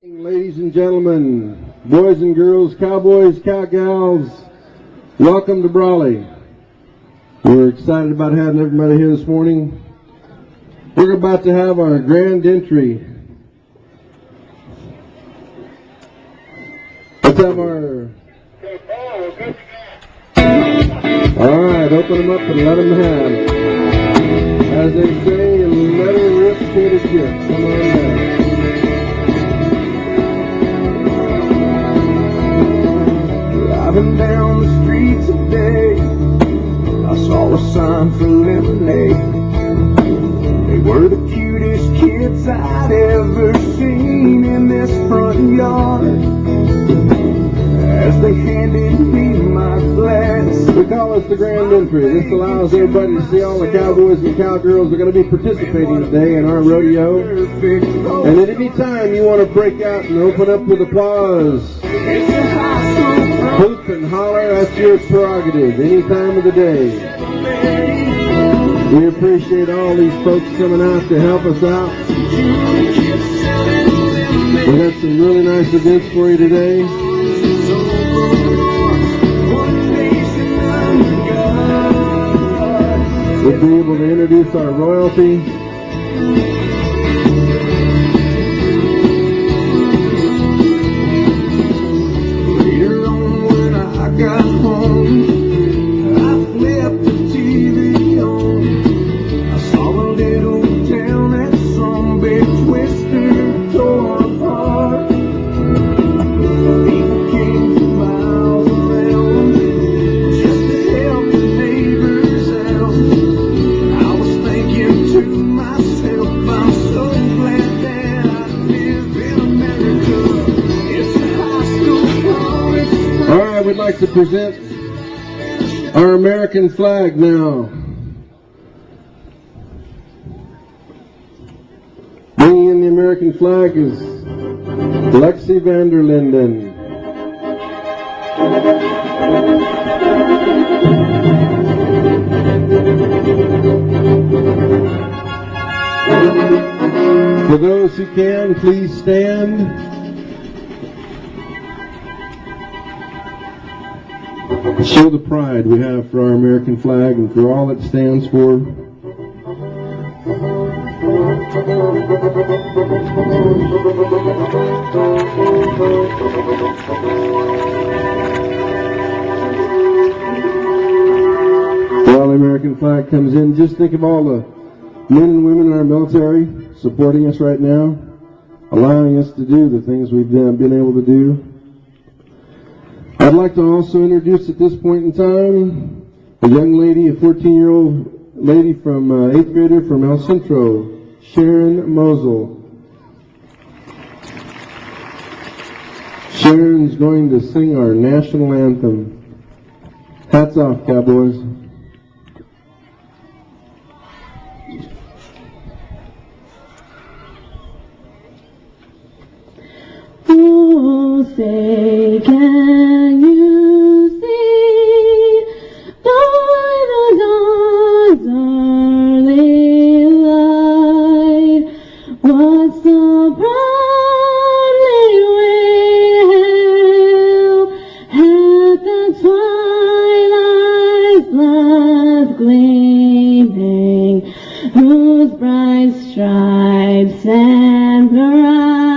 Ladies and gentlemen, boys and girls, cowboys, cowgals, welcome to Brawley. We're excited about having everybody here this morning. We're about to have our grand entry. Let's have our... Alright, open them up and let them have. As they say, let her rip to the gift. Come on down. Driving down the street today, I saw a sign for lemonade. They were the cutest kids I'd ever seen in this front yard. As they handed me my glass, We call this the grand entry. This allows everybody to see all the cowboys and cowgirls that are going to be participating today in our rodeo. And at any time you want to break out and open up with applause, hoop and holler, that's your prerogative, any time of the day. We appreciate all these folks coming out to help us out. We got some really nice events for you today. We'll be able to introduce our royalty. later on when I got home, I flipped the TV on. I saw a little town that some big twister tore apart. People came from miles around just to help the neighbors out. I was thinking to myself, I'm so glad that I live in America. It's a high school college. All right, we'd like to present our American flag now. Bringing in the American flag is Lexi Vanderlinden. For those who can, please stand. Show the pride we have for our American flag and for all it stands for. While the American flag comes in, just think of all the men and women in our military supporting us right now, allowing us to do the things we've been able to do. I'd like to also introduce at this point in time a young lady, a 14-year-old lady from 8th grader from El Centro, Sharon Mosel. Sharon's going to sing our national anthem. Hats off, cowboys. Oh, say, can you see by the dawn's early light what so proudly we hailed at the twilight's last gleaming, whose bright stripes and bright